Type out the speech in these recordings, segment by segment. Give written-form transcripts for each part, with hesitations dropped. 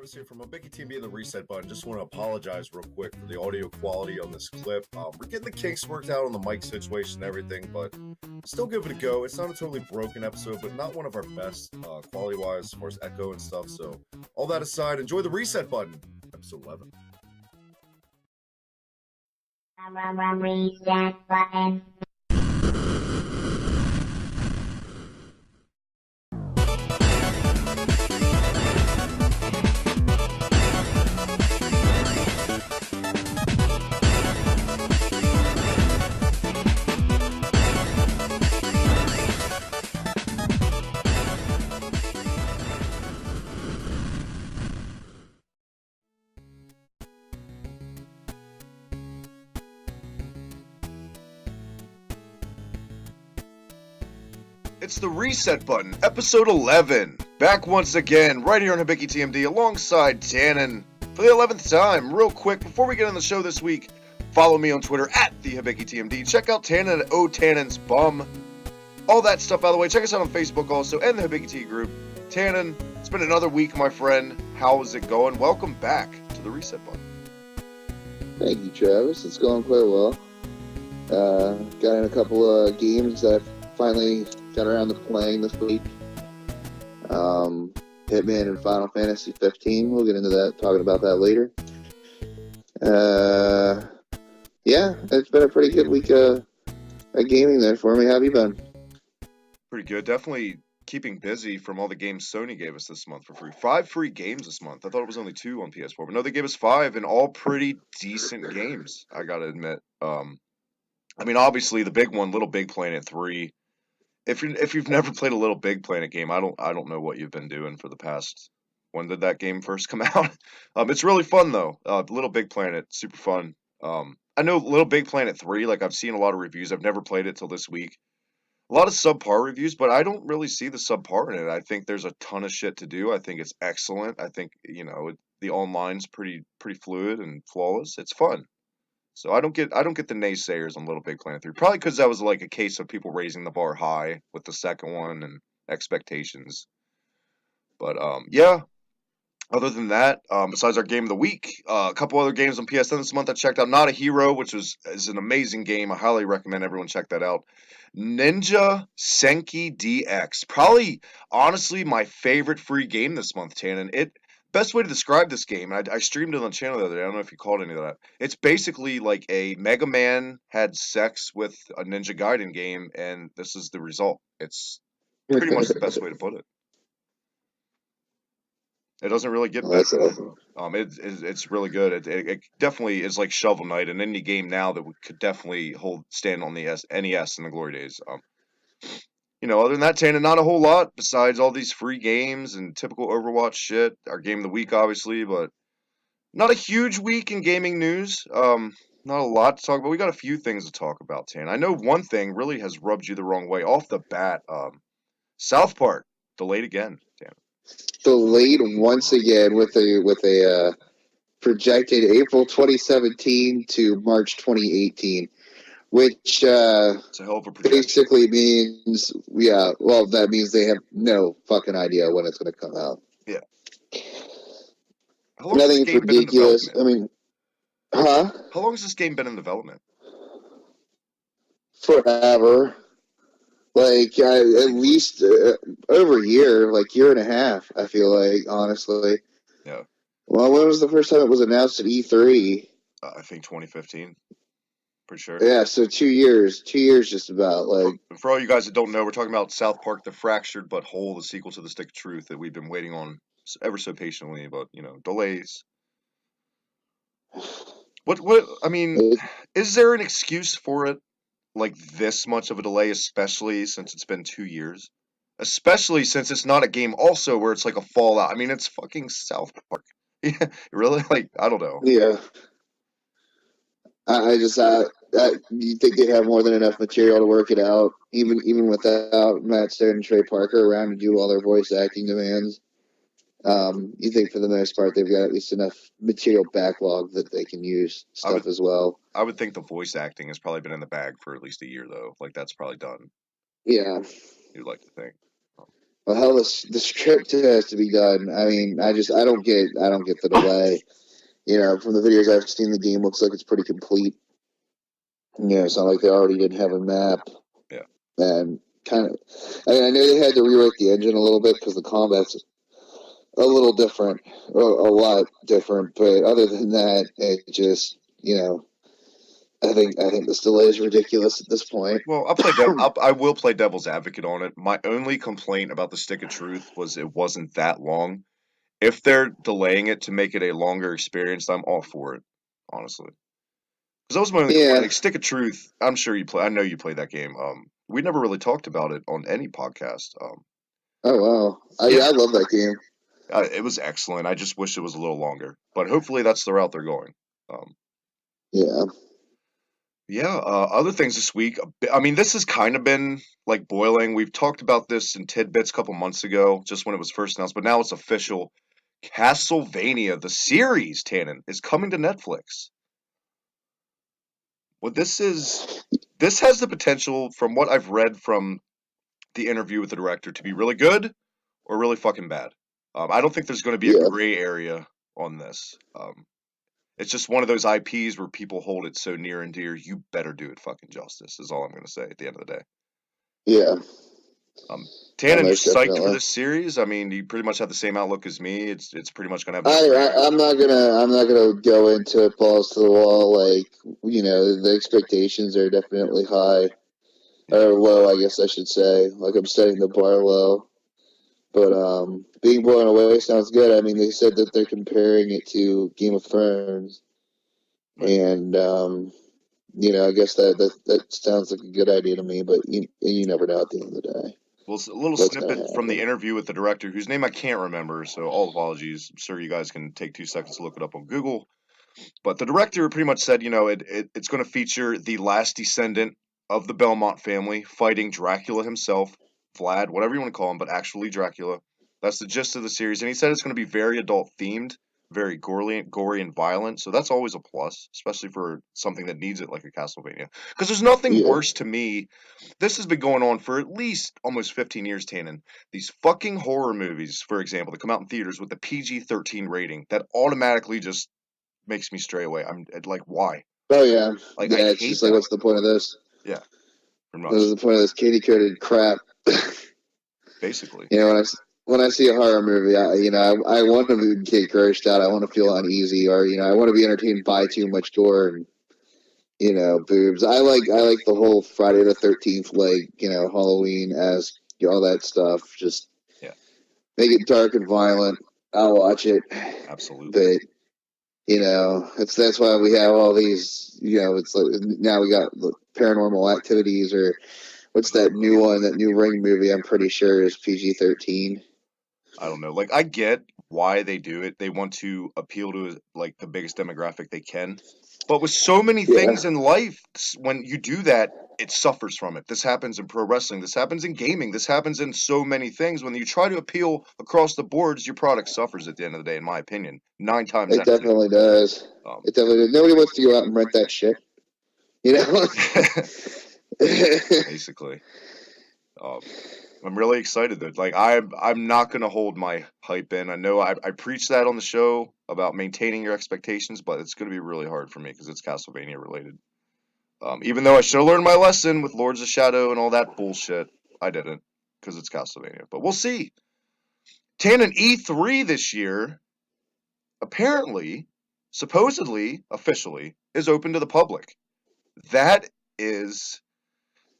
Travis here from Bucky Team being the reset button. Just want to apologize real quick for the audio quality on this clip. We're getting the kinks worked out on the mic situation and everything, but still give it a go. It's not a totally broken episode, but not one of our best quality-wise as far as echo and stuff. So all that aside, enjoy the reset button, episode 11. Reset button. It's the reset button, episode 11. Back once again, right here on Bucky TMD, alongside Tannen for the 11th time. Real quick, before we get on the show this week, follow me on Twitter at @TheHibiki Check out Tannen at OTannen's Bum. All that stuff out of the way. Check us out on Facebook also, and the Hibiki T group. Tannen, it's been another week, my friend. How is it going? Welcome back to the reset button. Thank you, Travis. It's going quite well. Got in a couple of games that I finally got around to playing this week. Hitman and Final Fantasy 15. We'll get into that, talking about that later. Yeah, it's been a pretty good week of gaming there for me. How have you been? Pretty good. Definitely keeping busy from all the games Sony gave us this month for free. 5 free games this month. I thought it was only 2 on PS4, but no, they gave us 5 and all pretty decent games, I gotta admit. I mean, obviously the big one, Little Big Planet 3. If you've never played a Little Big Planet game, I don't know what you've been doing for the past. When did that game first come out? It's really fun though. Little Big Planet, super fun. I know Little Big Planet 3. Like I've seen a lot of reviews. I've never played it till this week. A lot of subpar reviews, but I don't really see the subpar in it. I think there's a ton of shit to do. I think it's excellent. I think the online's pretty fluid and flawless. It's fun. So I don't get the naysayers on Little Big Planet 3. Probably because that was like a case of people raising the bar high with the second one and expectations. But yeah. Other than that, besides our game of the week, a couple other games on PSN this month I checked out. Not a Hero, which is an amazing game. I highly recommend everyone check that out. Ninja Senki DX. Probably, honestly, my favorite free game this month, Tannen. Best way to describe this game, and I streamed it on the channel the other day. I don't know if you caught any of that. It's basically like a Mega Man had sex with a Ninja Gaiden game, and this is the result. It's pretty much the best way to put it. It doesn't really get better. That's awesome. It's really good. It definitely is like Shovel Knight, an indie game now that could definitely stand on the NES in the glory days. Other than that, Tana, not a whole lot besides all these free games and typical Overwatch shit. Our game of the week, obviously, but not a huge week in gaming news. Not a lot to talk about. We got a few things to talk about, Tana. I know one thing really has rubbed you the wrong way off the bat. South Park delayed again, Tana. Delayed once again with a projected April 2017 to March 2018, which it's a hell of a projection. Basically means, that means they have no fucking idea when it's going to come out. Yeah. Nothing ridiculous. I mean, huh? How long has this game been in development? Forever. Like, at least over a year, like year and a half, I feel like, honestly. Yeah. Well, when was the first time it was announced at E3? I think 2015. Pretty sure. Yeah, so 2 years. 2 years just about. Like, for all you guys that don't know, we're talking about South Park, The Fractured But Whole, the sequel to The Stick of Truth that we've been waiting on ever so patiently, but, delays. I mean, is there an excuse for it? Like this much of a delay, especially since it's been 2 years, especially since it's not a game also where it's like a Fallout. I mean, it's fucking South Park. Yeah, really? Like, I don't know. Yeah. I just you think they'd have more than enough material to work it out, even without Matt Stone and Trey Parker around to do all their voice acting demands. You think for the most part they've got at least enough material backlog that they can use stuff as well. I would think the voice acting has probably been in the bag for at least a year, though. Like, that's probably done. Yeah. You'd like to think. Well, hell, the script has to be done. I mean, I don't get the delay. From the videos I've seen, the game looks like it's pretty complete. It's not like they already didn't have a map. Yeah. And kind of, I know they had to rewrite the engine a little bit because the combat's a little different, a lot different. But other than that, it just, I think this delay is ridiculous at this point. Well, I will play devil's advocate on it. My only complaint about the Stick of Truth was it wasn't that long. If they're delaying it to make it a longer experience, I'm all for it, honestly. Because that was my only complaint. Yeah. Like Stick of Truth, I'm sure you play. I know you played that game. We never really talked about it on any podcast. Oh wow. Yeah, I love that game. it was excellent. I just wish it was a little longer, but hopefully that's the route they're going. Um, Yeah. yeah. Other things this week. I mean, this has kind of been like boiling. We've talked about this in tidbits a couple months ago, just when it was first announced, but now it's official. Castlevania, the series, Tannen, is coming to Netflix. Well, this has the potential, from what I've read from the interview with the director, to be really good or really fucking bad. I don't think there's going to be a Yeah. gray area on this. It's just one of those IPs where people hold it so near and dear. You better do it fucking justice. Is all I'm going to say at the end of the day. Yeah. Um, Tannen, you Most psyched for definitely. this series? I mean, you pretty much have the same outlook as me. It's pretty much going to have no gray area. I'm not gonna go into it balls to the wall. Like, the expectations are definitely high Yeah, or low, I guess I should say. Like, I'm setting the bar low. But being blown away sounds good. I mean, they said that they're comparing it to Game of Thrones, right. and I guess that sounds like a good idea to me. But you never know at the end of the day Well, a little what's gonna snippet from the happen. interview with the director, whose name I can't remember, so all apologies. I'm sure you guys can take 2 seconds to look it up on Google. But the director pretty much said, it's going to feature the last descendant of the Belmont family fighting Dracula himself, Vlad, whatever you want to call him, but actually Dracula. That's the gist of the series. And he said it's going to be very adult themed, very gory and violent. So that's always a plus, especially for something that needs it like a Castlevania. Because there's nothing Yeah. worse to me. This has been going on for at least almost 15 years, Tannen. These fucking horror movies, for example, that come out in theaters with the PG-13 rating that automatically just makes me stray away. I'm like, why? Oh yeah. Like, I Yeah. It's hate just like, that. what's the point of this? Yeah, pretty What's much, the point of this candy coated crap? basically. When I see a horror movie, I want to get grossed out. I want to feel uneasy, or I want to be entertained by too much gore and boobs. I like the whole Friday the 13th, like Halloween as all that stuff. Just Yeah, make it dark and violent. I'll watch it, absolutely. but that's why we have all these. It's like now we got Paranormal Activities, or what's that new one? That new Ring movie. I'm pretty sure is PG-13. I don't know. Like, I get why they do it. They want to appeal to like the biggest demographic they can. But with so many Yeah, things in life, when you do that, it suffers from it. This happens in pro wrestling. This happens in gaming. This happens in so many things. When you try to appeal across the boards, your product suffers at the end of the day, in my opinion. 9 times it out of ten. definitely does. Um, It definitely does. Nobody wants to go out and rent that shit. You know. basically. Um, I'm really excited though. Like I'm not gonna hold my hype in. I know I preached that on the show about maintaining your expectations, but it's gonna be really hard for me because it's Castlevania related. Even though I should have learned my lesson with Lords of Shadow and all that bullshit, I didn't because it's Castlevania. But we'll see. Tannen E3 this year, apparently, supposedly, officially, is open to the public. That is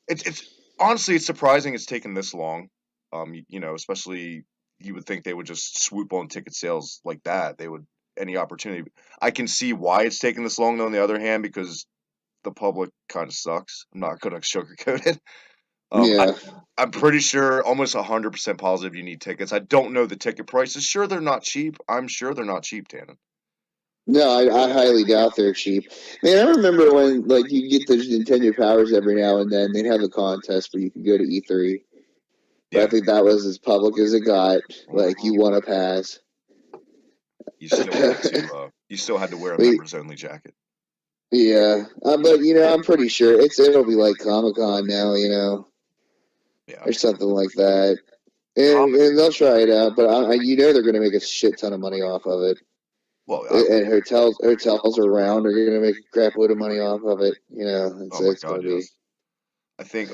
it's honestly it's surprising it's taken this long. Especially you would think they would just swoop on ticket sales like that. They would any opportunity. I can see why it's taken this long though. On the other hand, because the public kind of sucks. I'm not gonna sugarcoat it. Um, I, Yeah. I'm pretty sure, almost 100% positive, you need tickets. I don't know the ticket prices. Sure, they're not cheap. I'm sure they're not cheap, Tannen. No, I highly doubt they're cheap. Man, I remember when like you get those Nintendo Powers every now and then. They'd have a contest where you could go to E3. But I Yeah. think that was as public as it got. Like Mhm. you want to pass. You still had to wear a Wait, members only jacket. yeah, but I'm pretty sure it'll be like Comic Con now. Yeah, I'm Or sure. something like that. and they'll try it out, but they're going to make a shit ton of money off of it. Well, And hotels around are going to make a crap load of money off of it. oh my It's going God, to be. yes. I think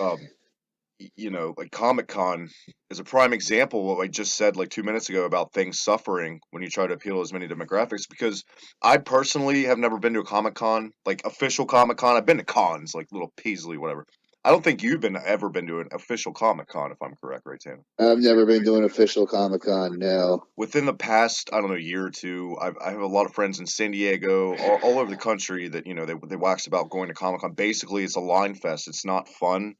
like Comic-Con is a prime example of what I just said like 2 minutes ago about things suffering when you try to appeal to as many demographics. Because I personally have never been to a Comic-Con, like official Comic-Con. I've been to cons, like little Paisley, whatever. I don't think you've ever been to an official Comic-Con, if I'm correct, right, Tana? I've never been to an official Comic Con. No. Within the past, I don't know, year or two, I have a lot of friends in San Diego, all over the country that they wax about going to Comic Con. Basically, it's a line fest. It's not fun.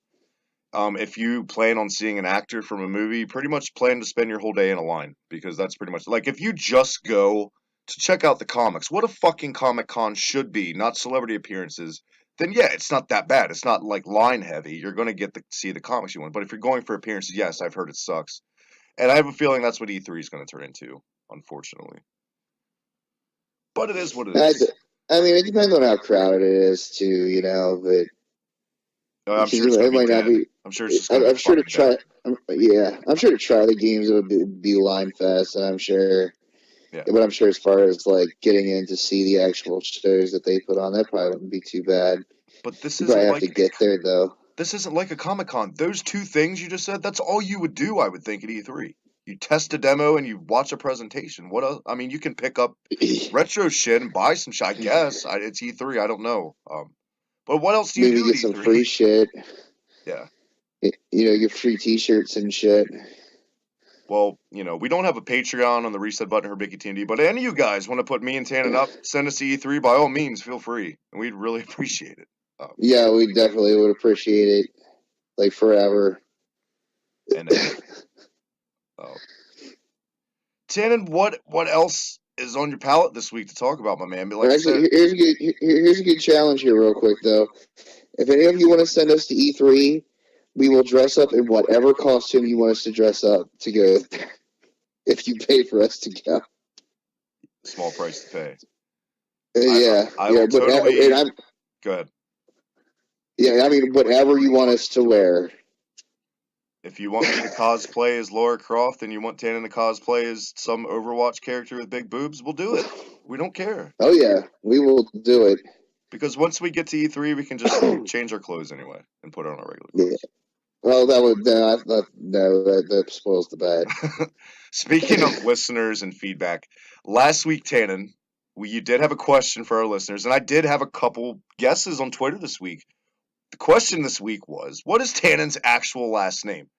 If you plan on seeing an actor from a movie, pretty much plan to spend your whole day in a line because that's pretty much like if you just go to check out the comics, what a fucking Comic Con should be, not celebrity appearances. Then yeah, it's not that bad. It's not like line heavy. You're gonna get to see the comics you want. But if you're going for appearances, yes, I've heard it sucks. And I have a feeling that's what E3 is going to turn into, unfortunately. But it is what it I, is. I mean, it depends on how crowded it is, too, but I'm because sure it's going it to be might not dead. be. I'm sure it's just going to I'm be sure to fucking dead. try. I'm sure to try the games it would be line fest, and I'm sure. Yeah. But I'm sure as far as like getting in to see the actual shows that they put on, that probably wouldn't be too bad. But this You probably isn't have to like get there though. this isn't like a Comic Con. Those two things you just said, that's all you would do, I would think, at E3. You test a demo and you watch a presentation. What else? I mean, you can pick up retro shit and buy some shit. I guess it's E3. I don't know. But what else do you Maybe do at get some E3? free shit. Yeah. Get free T-shirts and shit. Well, we don't have a Patreon on the Reset Button for Bicky TND, but any of you guys want to put me and Tannen up, send us to E3, by all means, feel free. And we'd really appreciate it. Yeah, we definitely would appreciate it, like forever. And Tannen, what else is on your palette this week to talk about, my man? But like I said, Here's a good challenge here, real quick though. If any of you want to send us to E3, we will dress up in whatever costume you want us to dress up to go. If you pay for us to go, small price to pay. I yeah, will but totally. Go ahead. Yeah, I mean, whatever you want us to wear. If you want me to cosplay as Laura Croft and you want Tannen to cosplay as some Overwatch character with big boobs, we'll do it. We don't care. Oh yeah, we will do it. Because once we get to E3, we can just change our clothes anyway and put on our regular clothes. Yeah. Well, that spoils the bad. Speaking of listeners and feedback, last week, Tannen, you did have a question for our listeners, and I did have a couple guesses on Twitter this week. The question this week was, what is Tannen's actual last name?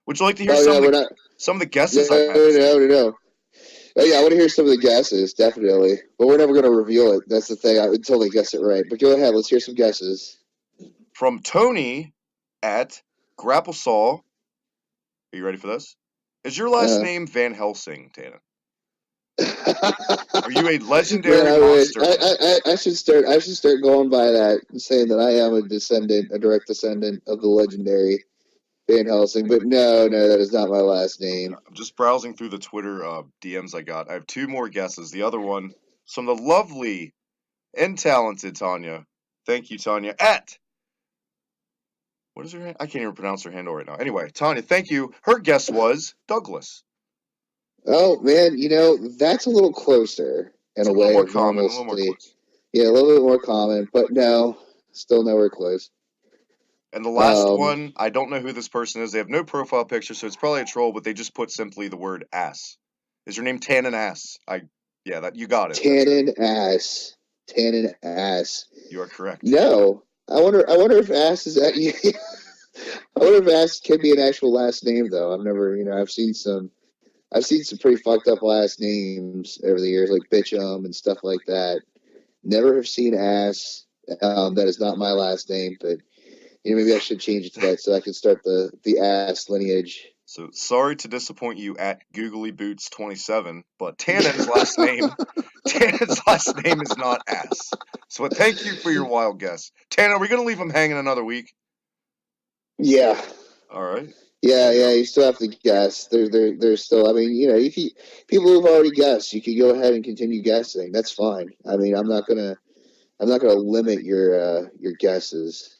Would you like to hear some of the guesses I've had? No. Oh yeah, I want to hear some of the guesses, definitely. But we're never going to reveal it. That's the thing. Until they guess it right. But go ahead. Let's hear some guesses. From Tony at Grapplesaw. Are you ready for this? Is your last name Van Helsing, Tannen? Are you a legendary monster? I should start going by that and saying that I am a direct descendant of the legendary Van Helsing. But no, that is not my last name. I'm just browsing through the Twitter DMs I got. I have two more guesses. The other one is from the lovely and talented Tanya. Thank you, Tanya. What is her hand? I can't even pronounce her handle right now. Anyway, Tanya, thank you. Her guess was Douglas. Oh man, that's a little closer in a way of normalcy. Yeah, a little bit more common, but no, still nowhere close. And the last one, I don't know who this person is. They have no profile picture, so it's probably a troll, but they just put simply the word ass. Is your name Tannen Ass? You got it. Tannen Ass. Tannen Ass. You are correct. No. I wonder if Ass is that I wonder if Ass can be an actual last name though. I've seen some pretty fucked up last names over the years, like Bitchum and stuff like that. Never have seen Ass. That is not my last name, but maybe I should change it to that so I can start the Ass lineage. So sorry to disappoint you at Googly Boots 27, but Tannen's last name is not Ass. So thank you for your wild guess. Tannen, are we gonna leave him hanging another week? Yeah. All right. Yeah. You still have to guess. There's still. I mean, people who've already guessed, you can go ahead and continue guessing. That's fine. I mean, I'm not gonna limit your guesses.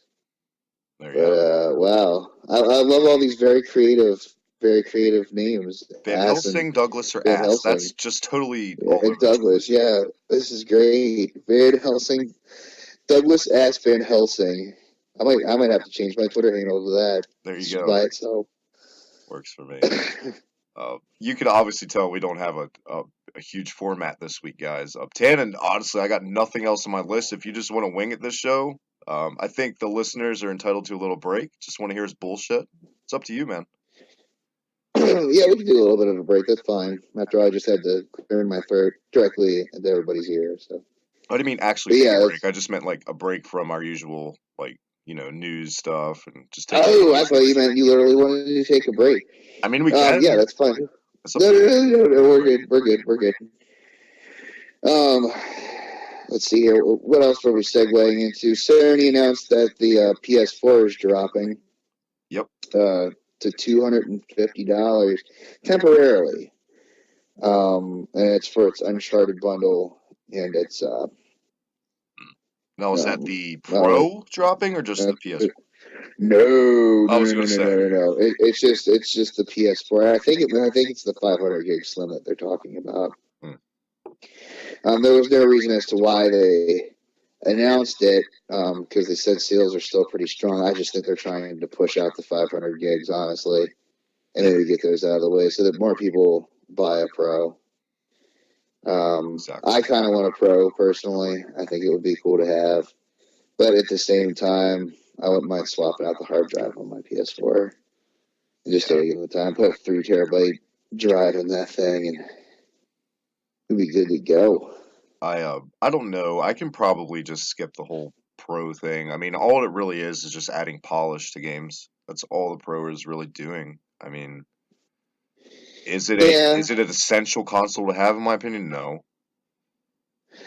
There you go. Wow, I love all these very creative very creative names. Van Ass and Helsing, Douglas, or Van Ass. Helsing. That's just totally all And over the Douglas, place. yeah. This is great. Van Helsing. Douglas Ass Van Helsing. I might have to change my Twitter handle to that There you just go. by itself. Works for me. You can obviously tell we don't have a huge format this week, guys. Tannen, honestly, I got nothing else on my list. If you just want to wing it this show, I think the listeners are entitled to a little break. Just want to hear his bullshit. It's up to you, man. Yeah, we can do a little bit of a break. That's fine. After all, I just had to clear my throat directly into everybody's ear. So, I didn't mean actually but take a yeah, break. that's. I just meant like a break from our usual, like, news stuff and just take it Oh, I easy. thought you meant you literally wanted to take a break. I mean, we Yeah, can. that's fine. It's up No, to no, you. no, no, no. We're good. We're good. We're good. Um, let's see here. What else were we segueing into? Sony announced that the PS4 is dropping Yep. to $250 temporarily. And it's for its Uncharted bundle, and it's Now, is that um, the uh, Pro dropping or just uh, the PS4? no, I no, was no, gonna no, no, no, say. no, no. It's just the PS4. I think it's the 500 gig slim that they're talking about. Hmm. There was no reason as to why they announced it because they said sales are still pretty strong. I just think they're trying to push out the 500 gigs, honestly, and Yeah, maybe get those out of the way so that more people buy a Pro. exactly. I kind of want a Pro personally. I think it would be cool to have, but at the same time, I wouldn't mind swapping out the hard drive on my PS4 and just Yeah. taking the time, put a 3 terabyte drive in that thing, and it'd be good to go. I don't know. I can probably just skip the whole Pro thing. I mean, all it really is just adding polish to games. That's all the Pro is really doing. I mean, Yeah, is it an essential console to have in my opinion? No.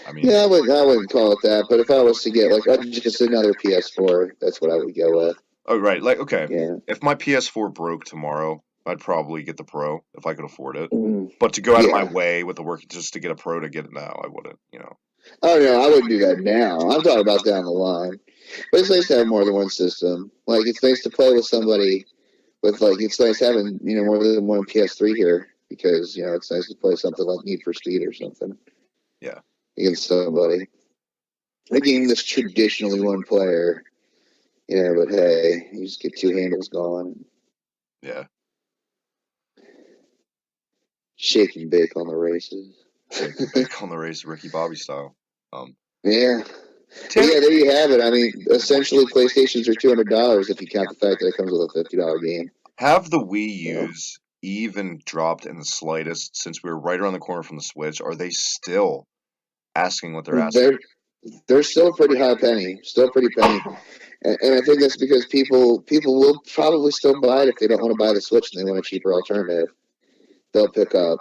I mean, yeah, I wouldn't call it that, but if I was to get like just another PS4, that's what I would go with. oh right, like okay, Yeah. if my PS4 broke tomorrow, I'd probably get the Pro if I could afford it. Mm, But to go out of my yeah. way with the work just to get a Pro to get it now, I wouldn't. Oh no, I wouldn't do that now. I'm talking about down the line. But it's nice to have more than one system. Like it's nice to play with somebody with like it's nice having more than one PS3 here because it's nice to play something like Need for Speed or something Yeah. against somebody. A game that's traditionally one player, but hey, you just get two handles going, Yeah. shake and bake on the races. Shake and bake on the race, Ricky Bobby style. Um, Yeah. But Tanner, yeah, there you have it. I mean, essentially, PlayStations are $200 if you count the fact that it comes with a $50 game. have the Wii So U's even dropped in the slightest since we were right around the corner from the Switch? Are they still asking what they're asking? they're they're still pretty high penny, still pretty penny, and I think that's because people will probably still buy it if they don't want to buy the Switch and they want a cheaper alternative. They'll pick up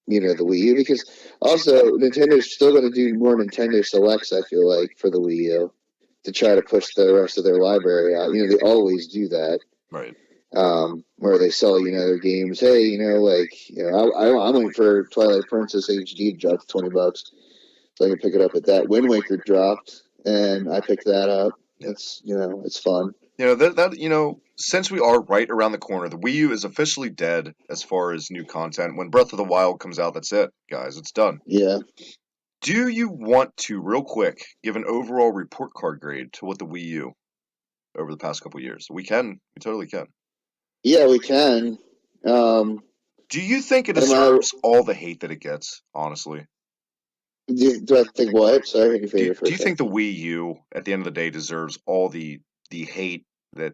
the Wii U because also Nintendo's still going to do more Nintendo Selects. I feel like for the Wii U to try to push the rest of their library out. They always do that. Right. Where they sell their games. Hey, I'm waiting for Twilight Princess HD to drop to $20, so I can pick it up at that. Wind Waker dropped, and I picked that up. Yeah. It's fun. Since we are right around the corner, the Wii U is officially dead as far as new content. When Breath of the Wild comes out, that's it, guys. It's done. Yeah, Do you want to, real quick, give an overall report card grade to what the Wii U over the past couple years? We can. We totally can. yeah, we can. Um, Do you think it am I? deserves all the hate that it gets, honestly? Do I think what? Sorry, I didn't hear your Do first you time. think the Wii U, at the end of the day, deserves all the hate that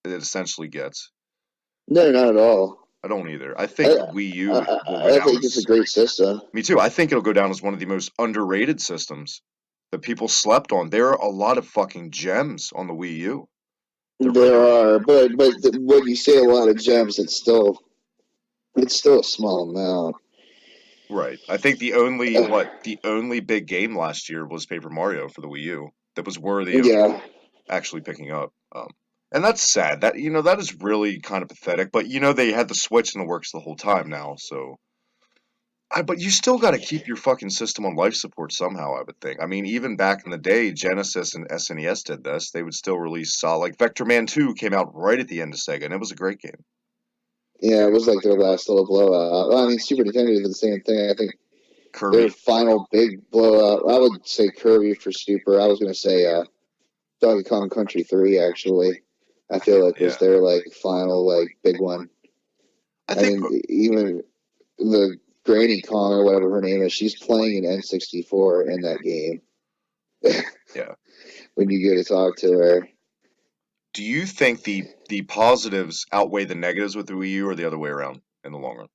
it essentially gets? No, not at all. I don't either. I I, think the Wii I, U will go I down think it's a as great system. me too. I think it'll go down as one of the most underrated systems that people slept on. There are a lot of fucking gems on the Wii U. There really There are. are, but when you say a lot of gems, it's still a small amount. Right. I think the only big game last year was Paper Mario for the Wii U that was worthy of Yeah, actually picking up. And that's sad. That is really kind of pathetic. But they had the Switch in the works the whole time now, so but you still got to keep your fucking system on life support somehow, I would think. I mean, even back in the day, Genesis and SNES did this. They would still release solid. Like Vector Man 2 came out right at the end of Sega, and it was a great game. Yeah, it was like their last little blowout. Well, I mean, Super Nintendo did the same thing. I think their Kirby. final big blowout. I would say Kirby for Super. I was gonna say Donkey Kong Country 3. Actually, I feel like Yeah. was their like final like big one. I I think mean, even the Granny Kong or whatever her name is, she's playing an N64 in that game. yeah. When you get to talk to her. Do you think the positives outweigh the negatives with the Wii U or the other way around in the long run?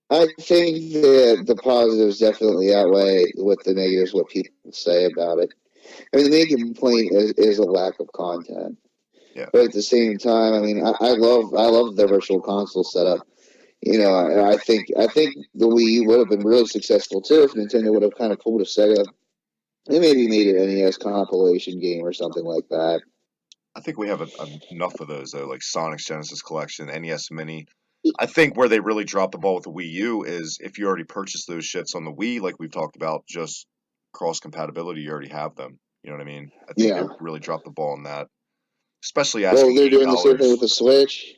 I think that the positives definitely outweigh what the negatives, what people say about it. I mean, the main complaint is a lack of content. Yeah. But at the same time, I mean, I love the virtual console setup. You know, I think the Wii U would have been really successful too if Nintendo would have kind of pulled a Sega. They maybe made an NES compilation game or something like that. I think we have enough of those though, like Sonic's Genesis Collection, NES Mini. I think where they really dropped the ball with the Wii U is if you already purchased those shits on the Wii, like we've talked about, just cross compatibility, you already have them. You know what I mean? I think they Yeah. really dropped the ball on that, especially Well, asking they're doing the same thing with $8. the Switch.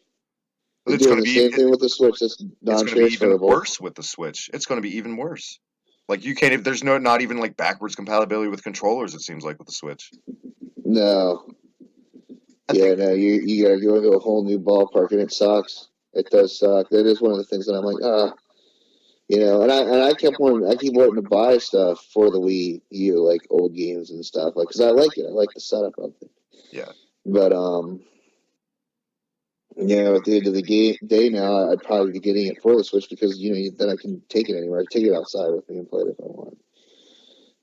They're It's doing going to the be same thing with the Switch. That's it's going to be even non-transferable. worse with the Switch. It's going to be even worse. Like you can't. There's no not even like backwards compatibility with controllers. It seems like with the Switch. No, I yeah, think. no, you gotta go into a whole new ballpark, and it sucks. It does suck. That is one of the things that I'm like, and I keep wanting to buy stuff for the Wii U, like old games and stuff, like because I like it. I like the setup of it. Yeah. But at the end of the day now, I'd probably be getting it for the Switch because then I can take it anywhere. I can take it outside with me and play it if I want.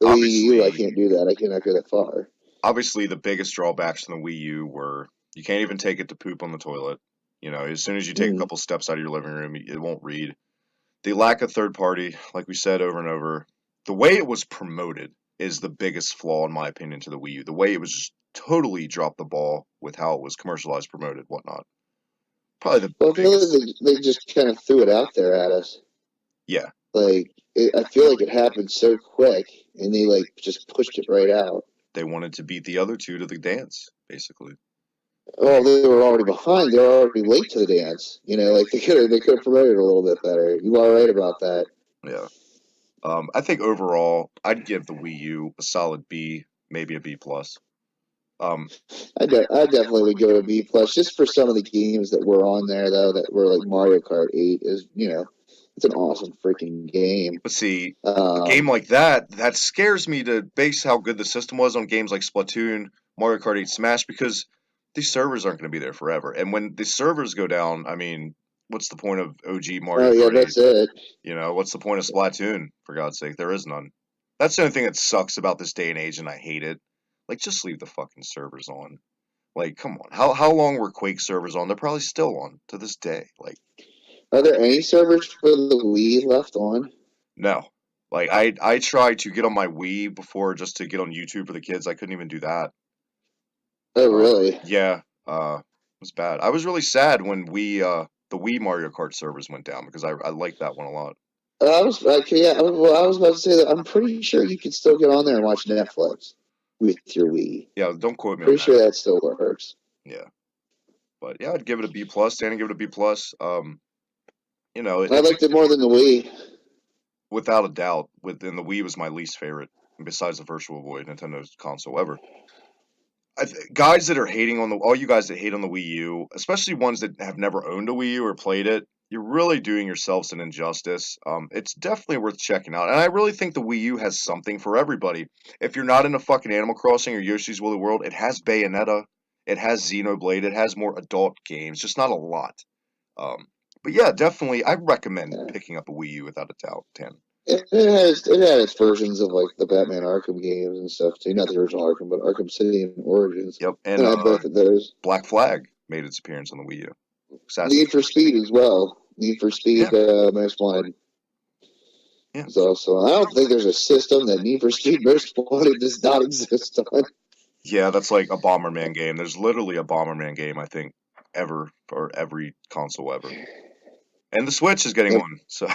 The Wii U, I Obviously, can't do that. I cannot go that far. obviously the biggest drawbacks from the Wii U were you can't even take it to poop on the toilet. You know, as soon as you take a Mm. couple steps out of your living room, it won't read. The lack of third party, like we said over and over, the way it was promoted is the biggest flaw in my opinion to the Wii U. The way it was just totally dropped the ball with how it was commercialized, promoted, whatnot. Probably the Well, I feel like biggest. they just kind of threw it out there at us. Yeah, I feel like it happened so quick, and they like just pushed it right out. they wanted to beat the other two to the dance, basically. Oh, they were already behind. They were already late to the dance. Like they could have promoted it a little bit better. You are right about that. Yeah. I think overall, I'd give the Wii U a solid B, maybe a B plus. Um, I definitely would go to B plus just for some of the games that were on there though that were like Mario Kart 8 is it's an awesome freaking game. but see, a game Um, like that scares me to base how good the system was on games like Splatoon, Mario Kart 8, Smash, because these servers aren't going to be there forever. And when the servers go down, I mean, what's the point of OG Mario oh yeah, Kart 8? that's it. You know, what's the point of Splatoon? For God's sake, there is none. That's the only thing that sucks about this day and age, and I hate it. Like, just leave the fucking servers on. Like, come on. How long were Quake servers on? They're probably still on to this day. Like, Are there any servers for the Wii left on? no. Like I tried to get on my Wii before just to get on YouTube for the kids. I couldn't even do that. Oh really? Yeah, it was bad. I was really sad when the Wii Mario Kart servers went down because I liked that one a lot. I was okay, yeah. Well, I was about to say that I'm pretty sure you can still get on there and watch Netflix with your Wii. Yeah, don't quote me on Pretty that. sure that still works. Yeah, but yeah, I'd give it a B plus. Standing, give it a B plus. I it's liked it more than the Wii. without a doubt. Within the Wii was my least favorite, besides the Virtual Boy, Nintendo's console ever. Guys that are hating on all you guys that hate on the Wii U, especially ones that have never owned a Wii U or played it, you're really doing yourselves an injustice. It's definitely worth checking out, and I really think the Wii U has something for everybody. If you're not into fucking Animal Crossing or Yoshi's Woolly World, it has Bayonetta, it has Xenoblade, it has more adult games, just not a lot. Um, but yeah, definitely, I recommend Yeah. picking up a Wii U without a doubt. 10. It had its versions of like the Batman Arkham games and stuff too. Not the original Arkham, but Arkham City and Origins. Yep, and And I had both of those. Black Flag made its appearance on the Wii U. Assassin's Need for Creed. Speed as well. Need for Yeah, Speed Most Wanted yeah. is also. I don't think there's a system that Need for Speed Most Wanted does not exist on. Yeah, that's like a Bomberman game. There's literally a Bomberman game, I think, ever for every console ever. And the Switch is getting And, one. So,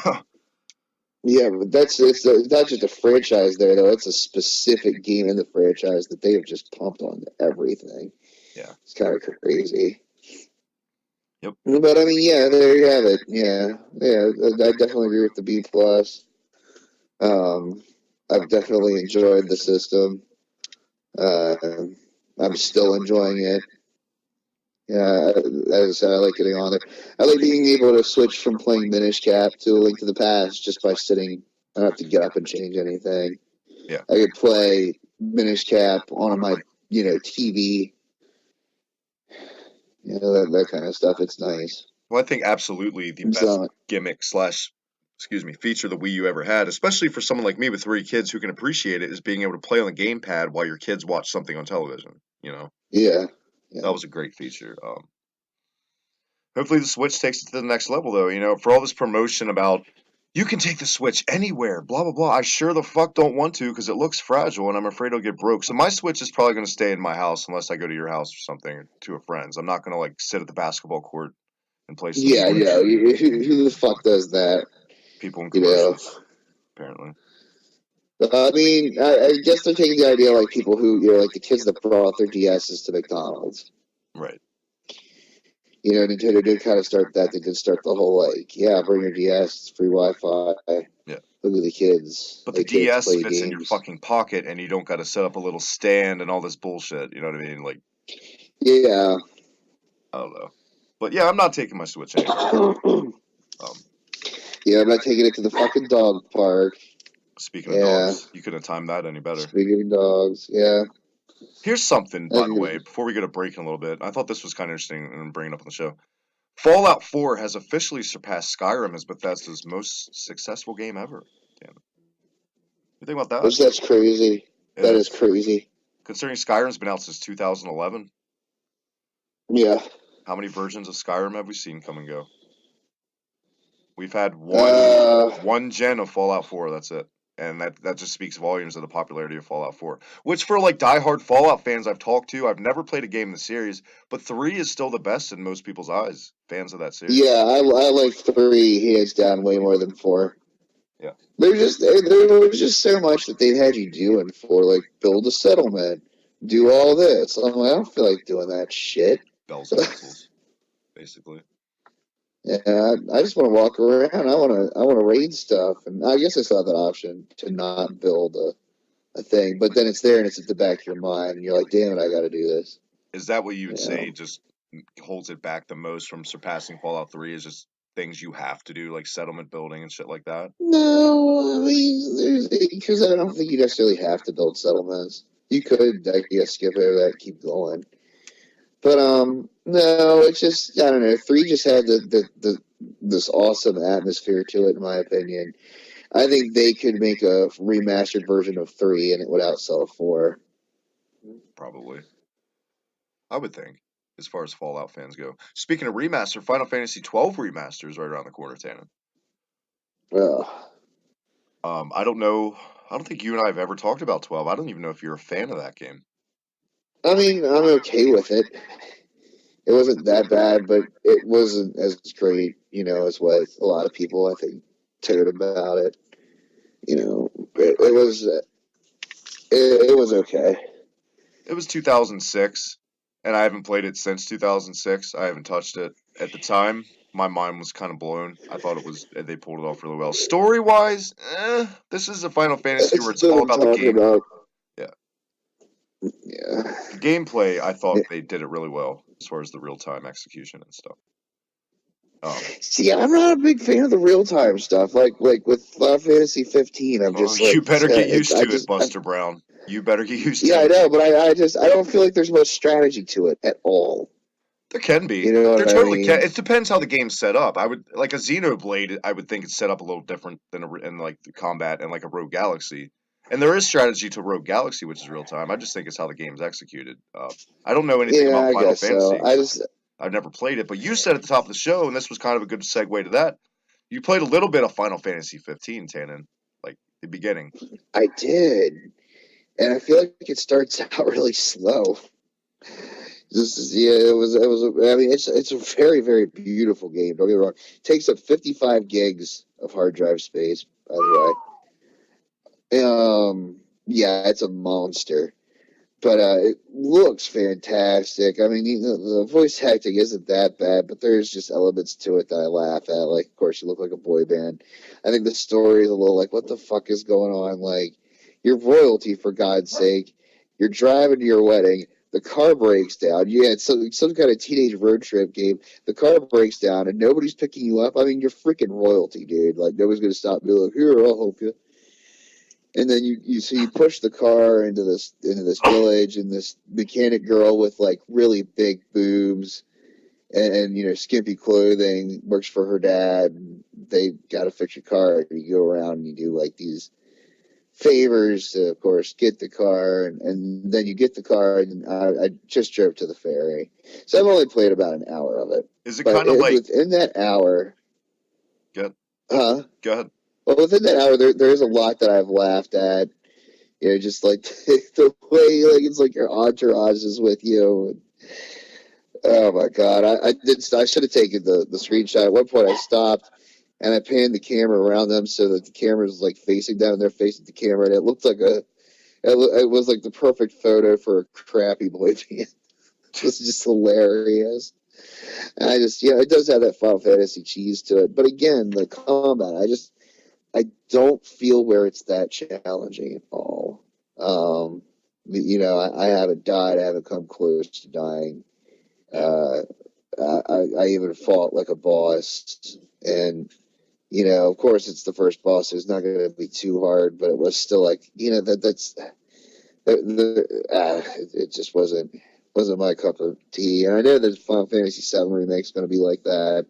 yeah, but it's not just a franchise there though. It's a specific game in the franchise that they have just pumped on everything. yeah. It's kind of crazy. Yep. But I mean, yeah, there you have it. Yeah, yeah, I definitely agree with the B plus. Um, I've definitely enjoyed the system. Uh, I'm still enjoying it. Yeah, as I said, I like getting on there. I like being able to switch from playing Minish Cap to A Link to the Past just by sitting. I don't have to get up and change anything. Yeah. I could play Minish Cap on my, TV, that kind of stuff. It's nice. Well, I think absolutely the best So, gimmick slash, excuse me, feature the Wii U ever had, especially for someone like me with three kids who can appreciate it, is being able to play on the gamepad while your kids watch something on television. yeah, That yeah. was a great feature. Hopefully the Switch takes it to the next level, though. For all this promotion about you can take the Switch anywhere, blah blah blah. I sure the fuck don't want to because it looks fragile and I'm afraid it'll get broke. So my Switch is probably going to stay in my house unless I go to your house or something or to a friend's. I'm not going to like sit at the basketball court and play some Yeah, Switch. who the fuck does that? People in You know. commercials, apparently. I mean, I guess they're taking the idea like people who, like the kids that brought their DSs to McDonald's. Right. Nintendo did kind of start that. They did start the whole like, yeah, bring your DS, it's free Wi-Fi. Yeah. Look at the kids. But the They get to DS play fits in your games. fucking pocket and you don't got to set up a little stand and all this bullshit. You know what I mean? Like, Yeah. I don't know. But yeah, I'm not taking my Switch anywhere. Um, Yeah, I'm not taking it to the fucking dog park. Speaking of Yeah. dogs, you couldn't have timed that any better. Speaking of dogs, yeah. Here's something, by the way, before we get a break in a little bit. I thought this was kind of interesting and bring it up on the show. Fallout 4 has officially surpassed Skyrim as Bethesda's most successful game ever. Damn. You think about that? Which that's crazy. It That is is. crazy. Considering Skyrim's been out since 2011, Yeah. how many versions of Skyrim have we seen come and go? We've had Uh, one gen of Fallout 4, that's it. And that just speaks volumes of the popularity of Fallout 4. Which for like diehard Fallout fans I've talked to, I've never played a game in the series, but 3 is still the best in most people's eyes, fans of that series. yeah, I like 3 hands down way more than 4. Yeah. There was just so much that they had you do in 4, like build a settlement, do all this. I'm like, I don't feel like doing that shit. Bells and whistles, basically. Yeah, I just want to walk around. I want to raid stuff, and I guess I still have that option to not build a thing. But then it's there, and it's at the back of your mind, and you're like, damn it, I got to do this. Is that what you would You say know? just holds it back the most from surpassing Fallout 3 is just things you have to do, like settlement building and shit like that? No, I mean, because I don't think you necessarily have to build settlements. You could, I guess, skip over that, and keep going. But no, it's just I don't know. 3 just had the this awesome atmosphere to it, in my opinion. I think they could make a remastered version of 3 and it would outsell 4. Probably. I would think, as far as Fallout fans go. Speaking of remaster, Final Fantasy 12 remaster is right around the corner, Tannen. Ugh. I don't know. I don't think you and I have ever talked about 12. I don't even know if you're a fan of that game. I mean, I'm okay with it. It wasn't that bad, but it wasn't as great, as what a lot of people I think told about it. It was okay. It was 2006, and I haven't played it since 2006. I haven't touched it. At the time, my mind was kind of blown. I thought they pulled it off really well. Story wise, this is a Final Fantasy where It's it's what all I'm about the talking game. about. Yeah. Yeah. The gameplay, I thought they did it really well as far as the real time execution and stuff. See, I'm not a big fan of the real time stuff. Like with Final Fantasy 15, I'm Oh, just you like, better get used I to it, just, Buster Brown. You better get used yeah, to I it. know, but I don't feel like there's much strategy to it at all. There can be. You know There what I totally can. mean? It depends how the game's set up. I would like a Xenoblade. I would think it's set up a little different than in like the combat and like a Rogue Galaxy. And there is strategy to Rogue Galaxy, which is real time. I just think it's how the game's executed. I don't know anything Yeah, about I Final guess so. Fantasy because I've never played it. But you said at the top of the show, and this was kind of a good segue to that. You played a little bit of Final Fantasy 15, Tannen, like the beginning. I did, and I feel like it starts out really slow. Yeah, it was. I mean, it's a very very beautiful game. Don't get me wrong. It takes up 55 gigs of hard drive space, by the way. Yeah, it's a monster. But it looks fantastic. I mean, the voice acting isn't that bad, but there's just elements to it that I laugh at. Like, of course, you look like a boy band. I think the story is a little like, what the fuck is going on? Like, you're royalty, for God's sake. You're driving to your wedding. The car breaks down. You had some kind of teenage road trip game. The car breaks down, and nobody's picking you up. I mean, you're freaking royalty, dude. Like, nobody's going to stop and be like, here, I'll help you. And then you push the car into this village, and this mechanic girl with like really big boobs and skimpy clothing works for her dad. And they got to fix your car. You go around and you do like these favors to, of course, get the car, and then you get the car. And I just drove to the ferry, so I've only played about an hour of it. Is it But kind of like within that hour, good? huh? Go ahead. Well, within that hour, there is a lot that I've laughed at. Just like the way, like it's like your entourage is with you. Oh my god, I should have taken the screenshot. At one point, I stopped and I panned the camera around them so that the camera was like facing down, and they're facing the camera, and it looked like it was like the perfect photo for a crappy boy band. It was just hilarious. And it does have that Final Fantasy cheese to it, but again, the combat, I don't feel where it's that challenging at all. I haven't died. I haven't come close to dying. Uh, I even fought like a boss, and of course, it's the first boss, so it's not going to be too hard. But it was still like, it just wasn't my cup of tea. And I know that Final Fantasy VII remake is going to be like that,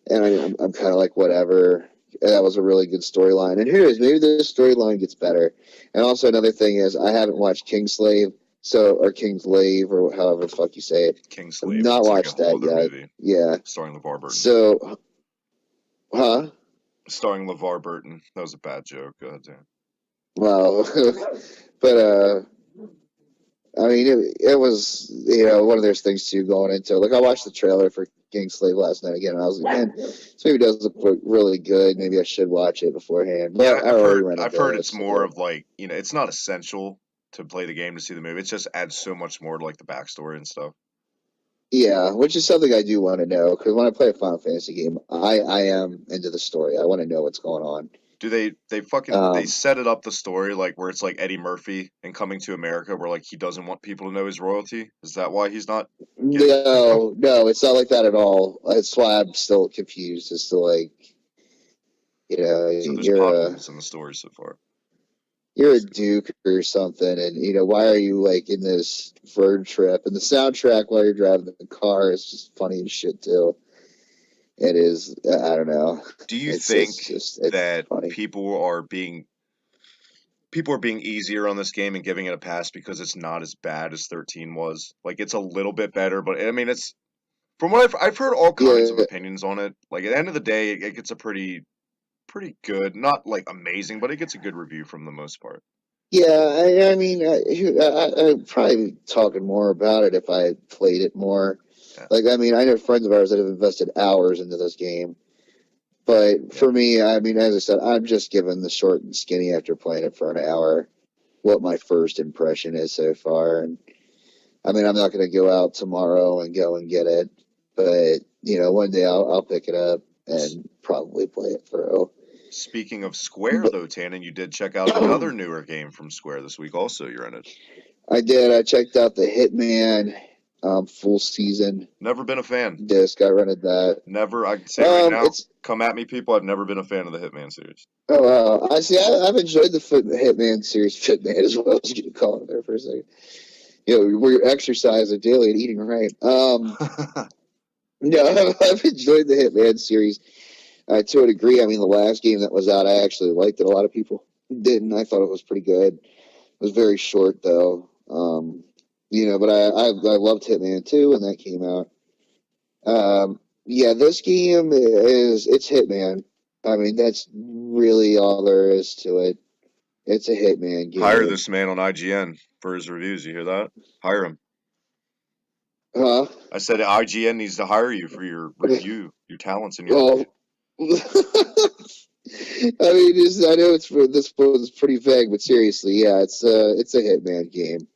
and I'm kind of like whatever. That was a really good storyline. And who knows, maybe the storyline gets better. And also another thing is I haven't watched Kingslave, or Kingslave, or however the fuck you say it. I've Kingslave. not It's like a watched whole that other yet. movie Yeah. starring LeVar Burton. So, huh? Starring LeVar Burton. That was a bad joke. Go ahead, Dan. Wow. But I mean, it was one of those things too going into it. Like I watched the trailer for Kingslave last night again, and I was like, man, this movie does look really good. Maybe I should watch it beforehand. But Yeah, I already rented I've heard it. it's more So. of like, it's not essential to play the game to see the movie. It just adds so much more to like the backstory and stuff. Yeah, which is something I do want to know, because when I play a Final Fantasy game, I am into the story. I want to know what's going on. Do they fucking they Um, set it up the story like where it's like Eddie Murphy in Coming to America where like he doesn't want people to know his royalty? Is that why he's not getting no, it's not like that at all. That's why I'm still confused as to like, So there's you're plot a holes in the story so far. you're a duke or something, and why are you like in this road trip? And the soundtrack while you're driving the car is just funny as shit too. It is. I don't know. Do you It's think just it's that funny. people are being easier on this game and giving it a pass because it's not as bad as 13 was? Like it's a little bit better, but I mean it's from what I've heard all kinds of Yeah, opinions on it. Like at the end of the day, it gets a pretty good, not like amazing, but it gets a good review from the most part. yeah. I mean, I'd probably be talking more about it if I played it more. Yeah, Like, I mean, I know friends of ours that have invested hours into this game. But yeah. for me, I mean, as I said, I'm just giving the short and skinny after playing it for an hour what my first impression is so far. And I mean, I'm not going to go out tomorrow and go and get it, but one day I'll pick it up and probably play it through. Speaking of Square, But though, Tannen, you did check out another newer game from Square this week. Also, you're in it. I did. I checked out the Hitman full season Never been a fan. disc. I rented that. Never. I can say right now, It's come at me, people. I've never been a fan of the Hitman series. oh wow. I see. I've enjoyed the Hitman series. Fitman as well. I was going to call it there for a second. Where you exercise daily and eating right. No, I've enjoyed the Hitman series to a degree. I mean, the last game that was out, I actually liked it. A lot of people didn't. I thought it was pretty good. It was very short though. But I loved Hitman 2 when that came out. Yeah, this game it's Hitman. I mean, that's really all there is to it. It's a Hitman Hire game. this man on IGN for his reviews. You hear that? Hire him. Huh? I said IGN needs to hire you for your review, your talents and your Well, review. I mean, I know this one's pretty vague, but seriously, yeah, it's a Hitman game.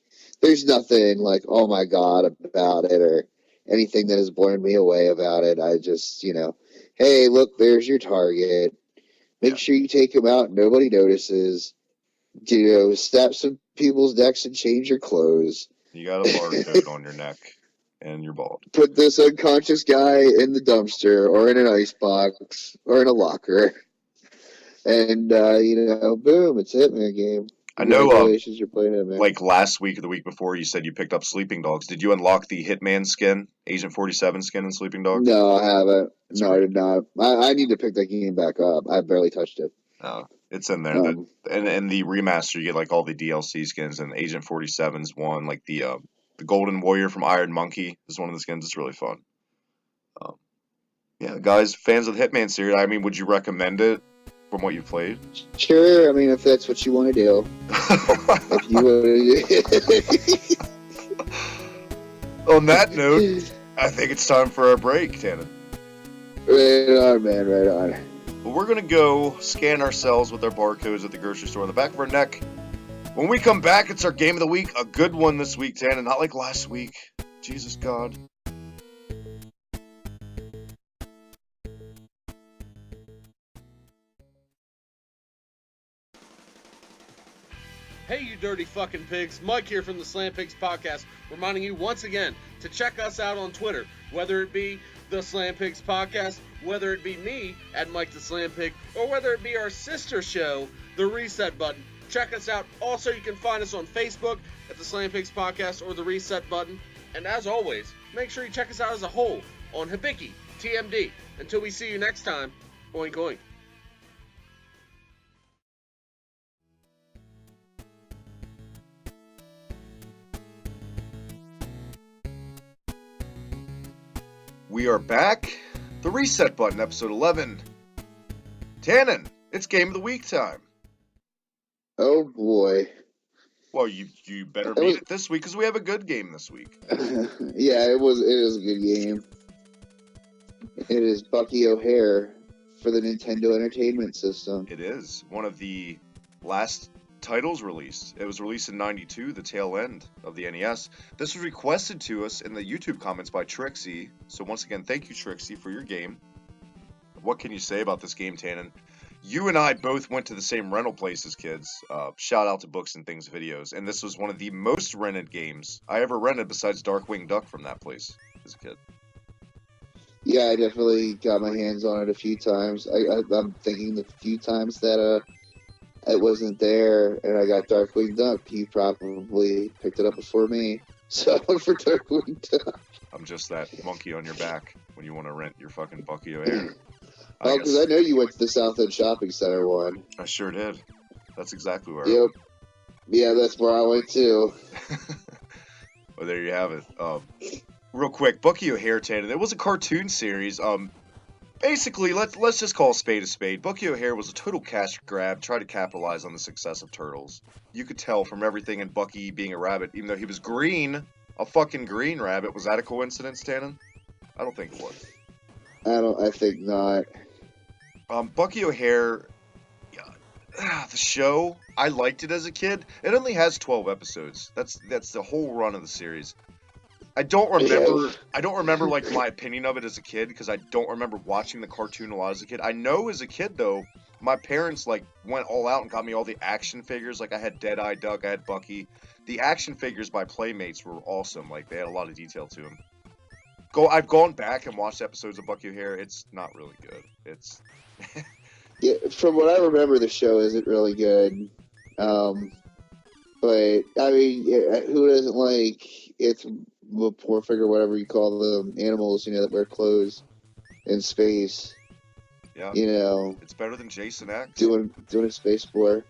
there's nothing like, oh my God about it or anything that has blown me away about it. I just, hey, look, there's your target. Yeah. Make sure you take him out. Nobody notices. Stab some people's necks and change your clothes. You got a barcode on your neck, and you're bald. Put this unconscious guy in the dumpster or in an icebox or in a locker. And, boom, it's a Hitman game. I know, Congratulations, you're playing Hitman. like last week or the week before, you said you picked up Sleeping Dogs. Did you unlock the Hitman skin, Agent 47 skin in Sleeping Dogs? No, I haven't. It's No, I did not. I need to pick that game back up. I barely touched it. Oh, it's in there. Um, And the remaster, you get like all the DLC skins, and Agent 47's one, like the Golden Warrior from Iron Monkey is one of the skins. It's really fun. Um, yeah, guys, fans of the Hitman series. I mean, would you recommend it from what you've played? sure, I mean, if that's what you want to do. If you On that note, I think it's time for our break, Tannen. Right on, man, right on. But we're going to go scan ourselves with our barcodes at the grocery store on the back of our neck. When we come back, it's our game of the week. A good one this week, Tannen, not like last week. Jesus God. Hey, you dirty fucking pigs. Mike here from the Slam Pigs Podcast, reminding you once again to check us out on Twitter, whether it be the Slam Pigs Podcast, whether it be me at Mike the Slam Pig, or whether it be our sister show, The Reset Button. Check us out. Also, you can find us on Facebook at the Slam Pigs Podcast or The Reset Button. And as always, make sure you check us out as a whole on Hibiki TMD. Until we see you next time, oink oink. We are back. The Reset Button, episode 11. Tannen, it's game of the week time. Oh boy. Well, you better beat it this week because we have a good game this week. Yeah, it is a good game. It is Bucky O'Hare for the Nintendo Entertainment System. It is one of the last titles released. It was released in '92, the tail end of the NES. This was requested to us in the YouTube comments by Trixie. So once again, thank you, Trixie, for your game. What can you say about this game, Tannen? You and I both went to the same rental place as kids. Shout out to Books and Things Videos. And this was one of the most rented games I ever rented besides Darkwing Duck from that place as a kid. Yeah, I definitely got my hands on it a few times. I'm thinking the few times that it wasn't there and I got Darkwing Duck, he probably picked it up before me. So I went for Darkwing Duck. I'm just that monkey on your back when you want to rent your fucking Bucky O'Hare. Oh, because I know you went to the South End Shopping Center one. I sure did. That's exactly where Yep. Yeah, that's where I went too. Well, there you have it. Real quick, Bucky O'Hare, Tannen. It was a cartoon series. Basically, let's just call a spade a spade. Bucky O'Hare was a total cash grab, tried to capitalize on the success of Turtles. You could tell from everything in Bucky being a rabbit, even though he was green, a fucking green rabbit. Was that a coincidence, Tannen? I don't think it was. I think not. Bucky O'Hare, the show, I liked it as a kid. It only has 12 episodes. That's the whole run of the series. I don't remember like my opinion of it as a kid because I don't remember watching the cartoon a lot as a kid. I know as a kid though, my parents like went all out and got me all the action figures. Like I had Deadeye Duck, I had Bucky. The action figures by Playmates were awesome. Like they had a lot of detail to them. I've gone back and watched episodes of Bucky O'Hare. It's not really good. It's Yeah, from what I remember, the show isn't really good. But I mean, who doesn't like it's a poor figure, whatever you call them, animals, that wear clothes in space. yeah. It's better than Jason X. Doing a space war.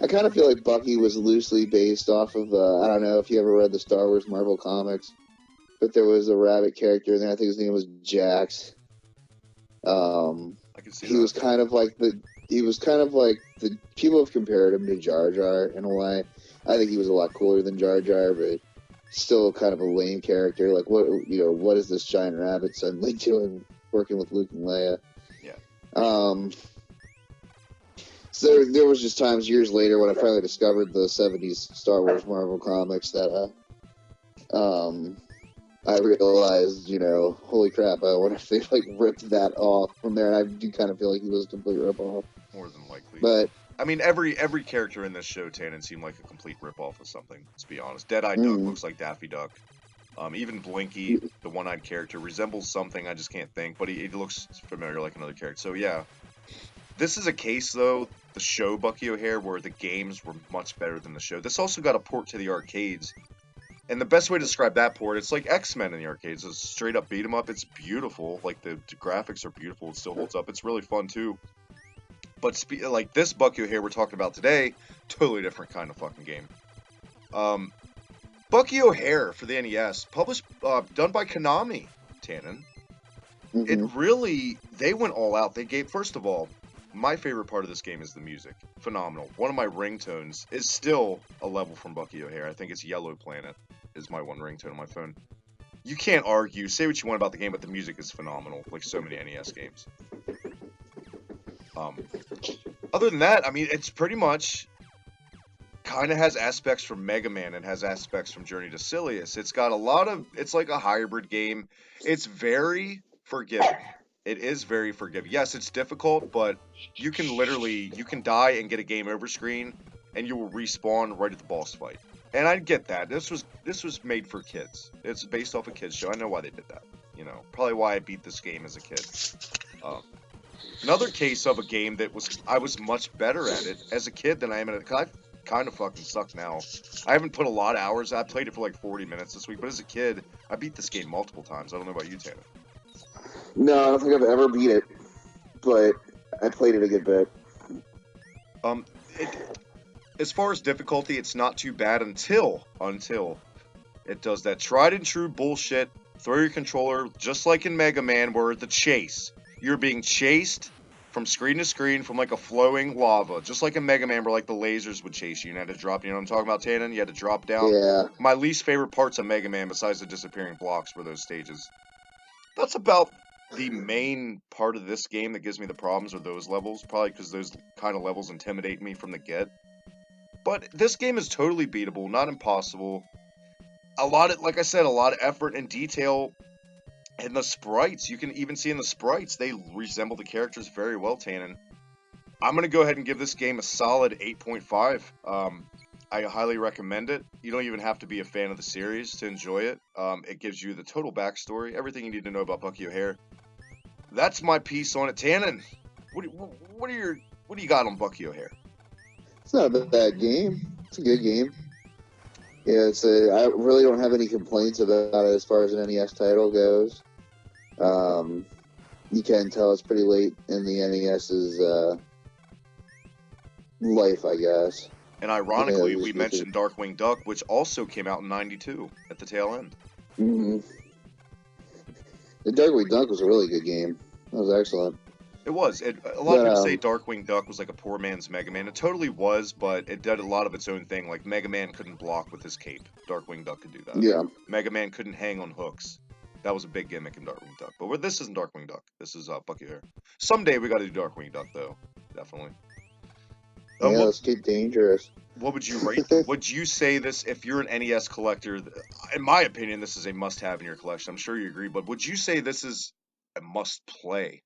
I kind of feel like Bucky was loosely based off of I don't know if you ever read the Star Wars Marvel comics, but there was a rabbit character, and I think his name was Jax. I can see he that. was kind of like the people have compared him to Jar Jar in a way. I think he was a lot cooler than Jar Jar, but still kind of a lame character. Like what is this giant rabbit suddenly doing working with Luke and Leia? Yeah. So there was just times years later when I finally discovered the 70s Star Wars Marvel comics that I realized, holy crap, I wonder if they like ripped that off from there, and I do kind of feel like he was a complete rip off. More than likely. But I mean, every character in this show, Tannen, seemed like a complete ripoff of something. Let's be honest. Dead-Eyed Duck looks like Daffy Duck. Even Blinky, the one-eyed character, resembles something. I just can't think, but he looks familiar like another character. So yeah, this is a case though. The show Bucky O'Hare, where the games were much better than the show. This also got a port to the arcades. And the best way to describe that port, it's like X-Men in the arcades. It's straight up beat 'em up. It's beautiful. Like the graphics are beautiful. It still holds up. It's really fun too. But like this Bucky O'Hare we're talking about today, totally different kind of fucking game. Bucky O'Hare for the NES, published, done by Konami, Tannen. It really, they went all out. They gave, first of all, my favorite part of this game is the music. Phenomenal. One of my ringtones is still a level from Bucky O'Hare. I think it's Yellow Planet is my one ringtone on my phone. You can't argue. Say what you want about the game, but the music is phenomenal, like so many NES games. Other than that, I mean, it's pretty much kind of has aspects from Mega Man and has aspects from Journey to Silius. It's got a lot of, it's like a hybrid game. It's very forgiving. It is very forgiving. Yes, it's difficult, but you can literally, you can die and get a game over screen, and you will respawn right at the boss fight. And I get that. This was made for kids. It's based off a kids show. I know why they did that. You know, probably why I beat this game as a kid. Another case of a game that I was much better at it as a kid than I am at it. Cause I kind of fucking suck now. I haven't put a lot of hours. I played it for like 40 minutes this week, but as a kid, I beat this game multiple times. I don't know about you, Tanner. No, I don't think I've ever beat it, but I played it a good bit. As far as difficulty, it's not too bad until it does that tried and true bullshit. Throw your controller, just like in Mega Man, where the chase. You're being chased from screen to screen from like a flowing lava. Just like in Mega Man, where like the lasers would chase you and you had to drop, you know what I'm talking about, Tannen? You had to drop down. Yeah. My least favorite parts of Mega Man, besides the disappearing blocks, were those stages. That's about the main part of this game that gives me the problems, are those levels. Probably because those kind of levels intimidate me from the get. But this game is totally beatable, not impossible. Like I said, a lot of effort and detail. And the sprites, you can even see in the sprites, they resemble the characters very well, Tannen. I'm going to go ahead and give this game a solid 8.5. I highly recommend it. You don't even have to be a fan of the series to enjoy it. It gives you the total backstory, everything you need to know about Bucky O'Hare. That's my piece on it. Tannen, what do you got on Bucky O'Hare? It's not a bad game. It's a good game. Yeah, I really don't have any complaints about it as far as an NES title goes. You can tell it's pretty late in the NES's life, I guess. And ironically, we mentioned Darkwing Duck, which also came out in '92 at the tail end. Mm-hmm. The Darkwing Duck was a really good game. That was excellent. It was. A lot of people say Darkwing Duck was like a poor man's Mega Man. It totally was, but it did a lot of its own thing. Like, Mega Man couldn't block with his cape. Darkwing Duck could do that. Yeah. Mega Man couldn't hang on hooks. That was a big gimmick in Darkwing Duck. But this isn't Darkwing Duck. This is Bucky O'Hare. Someday we got to do Darkwing Duck, though. Definitely. Yeah, let's get dangerous. What would you rate? Would you say this, if you're an NES collector, in my opinion, this is a must-have in your collection. I'm sure you agree, but would you say this is a must-play?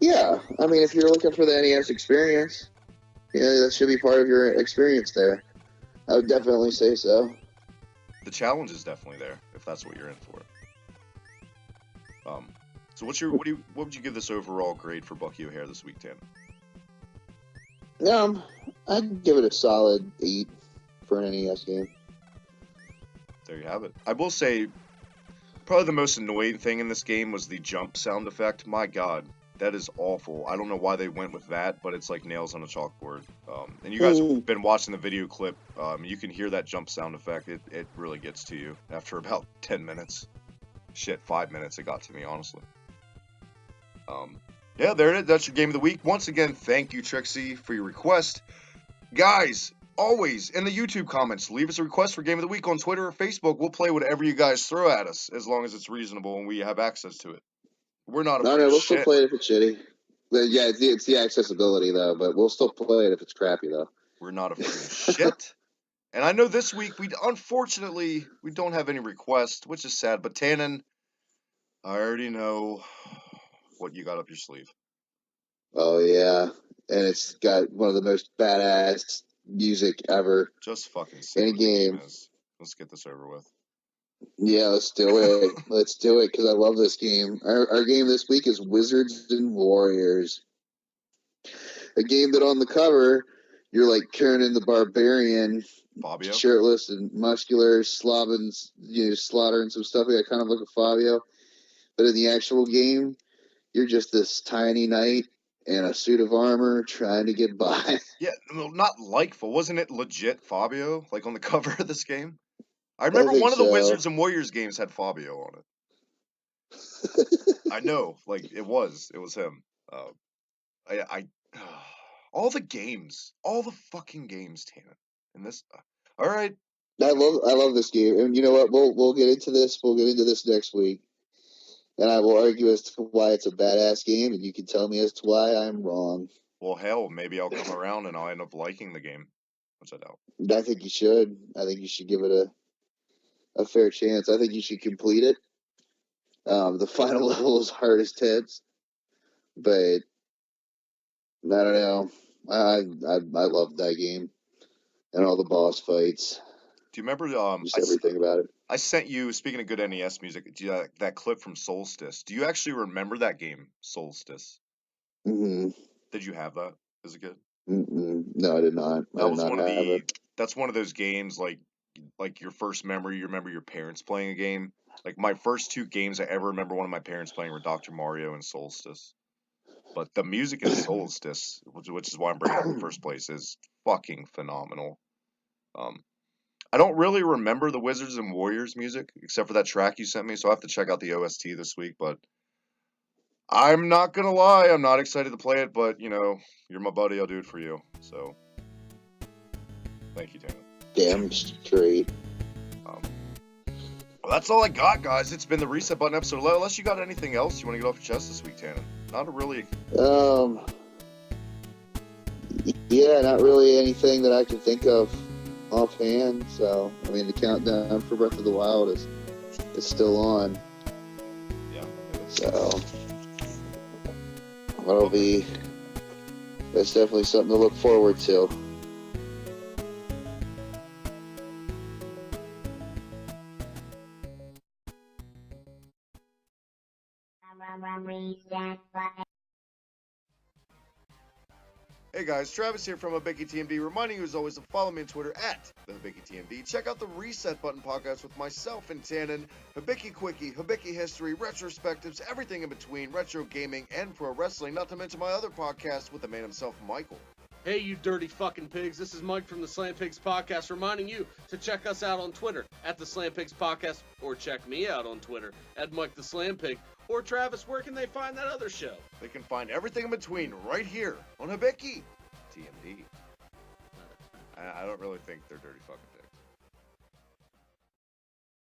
Yeah, I mean, if you're looking for the NES experience, that should be part of your experience there. I would definitely say so. The challenge is definitely there, if that's what you're in for. So what would you give this overall grade for Bucky O'Hare this week, Tim? I'd give it a solid 8 for an NES game. There you have it. I will say, probably the most annoying thing in this game was the jump sound effect. My God, that is awful. I don't know why they went with that, but it's like nails on a chalkboard. And you guys have been watching the video clip. You can hear that jump sound effect. It really gets to you after about 10 minutes. Shit, 5 minutes it got to me, honestly. Yeah, there it is. That's your game of the week. Once again, thank you, Trixie, for your request. Guys, always in the YouTube comments, leave us a request for game of the week on Twitter or Facebook. We'll play whatever you guys throw at us, as long as it's reasonable and we have access to it. We're not afraid of we'll shit. still play it if it's shitty. But yeah, it's the accessibility, though, but we'll still play it if it's crappy, though. We're not afraid of shit. And I know this week unfortunately we don't have any requests, which is sad. But Tannen, I already know what you got up your sleeve. Oh yeah, and it's got one of the most badass music ever Just fucking say in a what the game game. is. Let's get this over with. Yeah, let's do it. Let's do it because I love this game. Our game this week is Wizards and Warriors, a game that on the cover you're like Conan the Barbarian, Fabio? shirtless and muscular, slobbing, slaughtering some stuff. I kind of look at Fabio, but in the actual game, you're just this tiny knight in a suit of armor trying to get by. Yeah, well, not likeful. Wasn't it legit Fabio, like on the cover of this game? I I remember think one of the so. Wizards and Warriors games had Fabio on it. I know, like it was him. I all the games, all the fucking games, Tana. And this, all right, I love this game, and you know what? We'll get into this. We'll get into this next week, and I will argue as to why it's a badass game, and you can tell me as to why I'm wrong. well, hell, maybe I'll come around and I'll end up liking the game, which I doubt. I think you should. I think you should give it a fair chance. I think you should complete it. The final level is hard as tits, but I don't know. I love that game and all the boss fights, Do you remember? just everything about it. I sent you. Speaking of good NES music, that clip from Solstice. Do you actually remember that game, Solstice? Mm-hmm. Did you have that as a kid? No, I did not. I That did was not one of have the. it. That's one of those games like your first memory. You remember your parents playing a game. Like my first two games I ever remember one of my parents playing were Dr. Mario and Solstice. But the music in Solstice, which is why I'm bringing it up in the first place, is fucking phenomenal. Um, I don't really remember the Wizards and Warriors music except for that track you sent me, so I have to check out the OST this week. But I'm not gonna lie, I'm not excited to play it. But you're my buddy, I'll do it for you. So thank you, Tana. Damn straight. Well, that's all I got, guys. It's been the Reset Button episode. Unless you got anything else you want to get off your chest this week, Tana. Not a really. Yeah, not really anything that I can think of offhand. So, I mean, the countdown for Breath of the Wild is still on. Yeah. So, that's definitely something to look forward to. Hey guys, Travis here from Bucky TMD, reminding you as always to follow me on Twitter at @TheHibiki Check out the Reset Button podcast with myself and Tannen, Hibiki Quickie, Hibiki History, Retrospectives, everything in between, retro gaming, and pro wrestling, not to mention my other podcast with the man himself, Michael. Hey, you dirty fucking pigs. This is Mike from the Slam Pigs Podcast reminding you to check us out on Twitter at the Slam Pigs Podcast, or check me out on Twitter at Mike the Slam Pig. Or Travis, where can they find that other show? They can find everything in between right here on Hibiki TMD. I don't really think they're dirty fucking pigs.